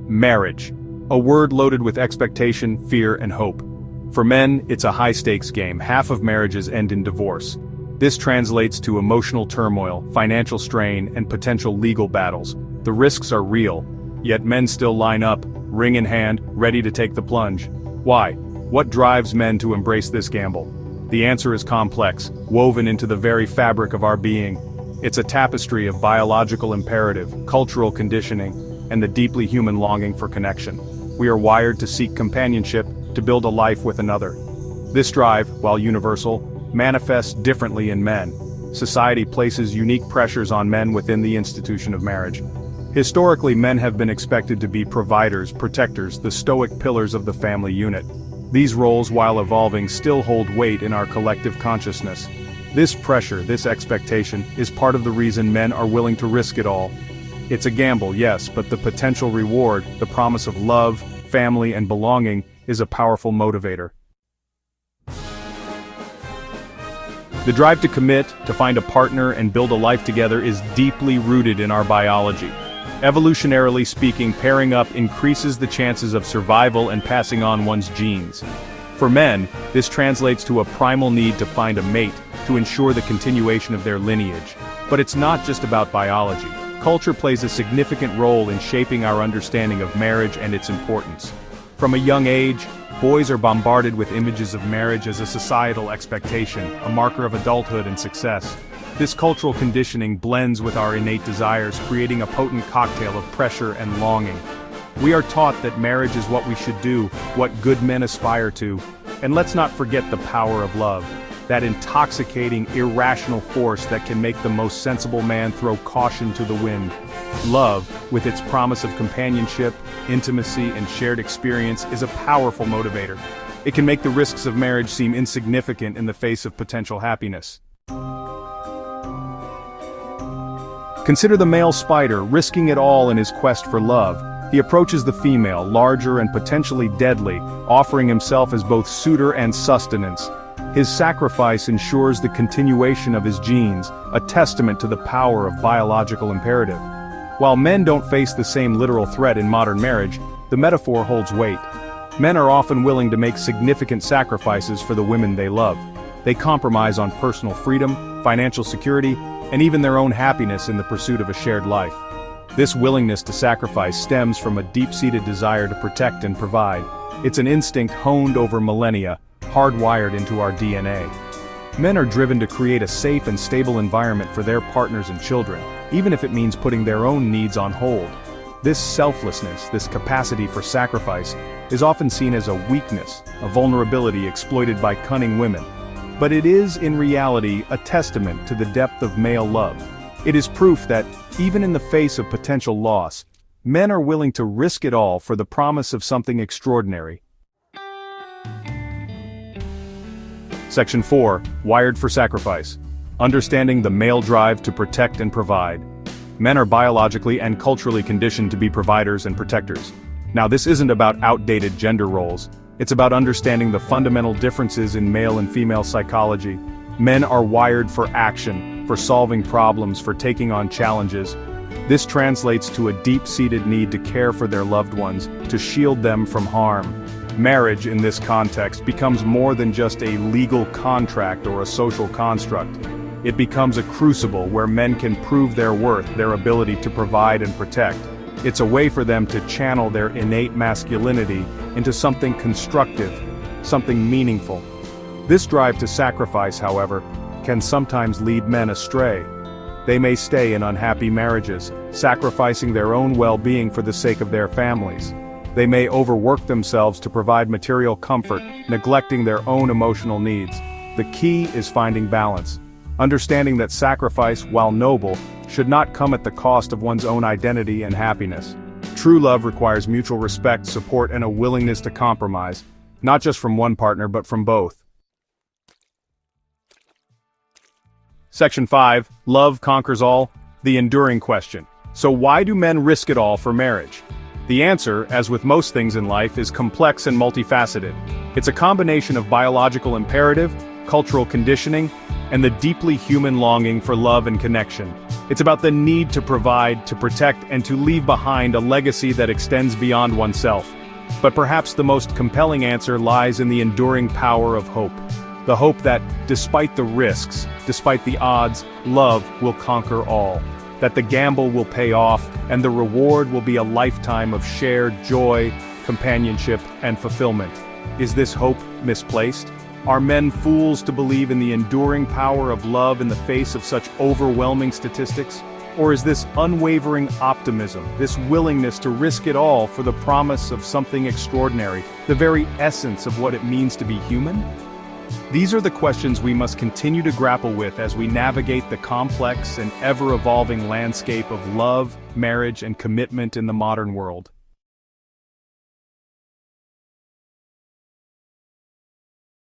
Marriage. A word loaded with expectation, fear, and hope. For men, it's a high-stakes game. Half of marriages end in divorce. This translates to emotional turmoil, financial strain, and potential legal battles. The risks are real, yet men still line up, ring in hand, ready to take the plunge. Why? What drives men to embrace this gamble? The answer is complex, woven into the very fabric of our being. It's a tapestry of biological imperative, cultural conditioning, and the deeply human longing for connection. We are wired to seek companionship, to build a life with another. This drive, while universal, manifests differently in men. Society places unique pressures on men within the institution of marriage. Historically, men have been expected to be providers, protectors, the stoic pillars of the family unit. These roles, while evolving, still hold weight in our collective consciousness. This pressure, this expectation, is part of the reason men are willing to risk it all. It's a gamble, yes, but the potential reward, the promise of love, family, and belonging, is a powerful motivator. The drive to commit, to find a partner and build a life together is deeply rooted in our biology. Evolutionarily speaking, pairing up increases the chances of survival and passing on one's genes. For men, this translates to a primal need to find a mate, to ensure the continuation of their lineage. But it's not just about biology. Culture plays a significant role in shaping our understanding of marriage and its importance. From a young age, boys are bombarded with images of marriage as a societal expectation, a marker of adulthood and success. This cultural conditioning blends with our innate desires, creating a potent cocktail of pressure and longing. We are taught that marriage is what we should do, what good men aspire to. And let's not forget the power of love. That intoxicating, irrational force that can make the most sensible man throw caution to the wind. Love, with its promise of companionship, intimacy, and shared experience, is a powerful motivator. It can make the risks of marriage seem insignificant in the face of potential happiness. Consider the male spider risking it all in his quest for love. He approaches the female, larger and potentially deadly, offering himself as both suitor and sustenance. His sacrifice ensures the continuation of his genes, a testament to the power of biological imperative. While men don't face the same literal threat in modern marriage, the metaphor holds weight. Men are often willing to make significant sacrifices for the women they love. They compromise on personal freedom, financial security, and even their own happiness in the pursuit of a shared life. This willingness to sacrifice stems from a deep-seated desire to protect and provide. It's an instinct honed over millennia, hardwired into our DNA. Men are driven to create a safe and stable environment for their partners and children, even if it means putting their own needs on hold. This selflessness, this capacity for sacrifice, is often seen as a weakness, a vulnerability exploited by cunning women. But it is, in reality, a testament to the depth of male love. It is proof that, even in the face of potential loss, men are willing to risk it all for the promise of something extraordinary. Section 4. Wired for Sacrifice. Understanding the male drive to protect and provide. Men are biologically and culturally conditioned to be providers and protectors. Now, this isn't about outdated gender roles. It's about understanding the fundamental differences in male and female psychology. Men are wired for action, for solving problems, for taking on challenges. This translates to a deep-seated need to care for their loved ones, to shield them from harm. Marriage, in this context, becomes more than just a legal contract or a social construct. It becomes a crucible where men can prove their worth, their ability to provide and protect. It's a way for them to channel their innate masculinity into something constructive, something meaningful. This drive to sacrifice, however, can sometimes lead men astray. They may stay in unhappy marriages, sacrificing their own well-being for the sake of their families. They may overwork themselves to provide material comfort, neglecting their own emotional needs. The key is finding balance. Understanding that sacrifice, while noble, should not come at the cost of one's own identity and happiness. True love requires mutual respect, support, and a willingness to compromise, not just from one partner but from both. Section 5. Love conquers all. The enduring question. So why do men risk it all for marriage? The answer, as with most things in life, is complex and multifaceted. It's a combination of biological imperative, cultural conditioning, and the deeply human longing for love and connection. It's about the need to provide, to protect, and to leave behind a legacy that extends beyond oneself. But perhaps the most compelling answer lies in the enduring power of hope. The hope that, despite the risks, despite the odds, love will conquer all. That the gamble will pay off, and the reward will be a lifetime of shared joy, companionship, and fulfillment. Is this hope misplaced? Are men fools to believe in the enduring power of love in the face of such overwhelming statistics? Or is this unwavering optimism, this willingness to risk it all for the promise of something extraordinary, the very essence of what it means to be human? These are the questions we must continue to grapple with as we navigate the complex and ever-evolving landscape of love, marriage, and commitment in the modern world.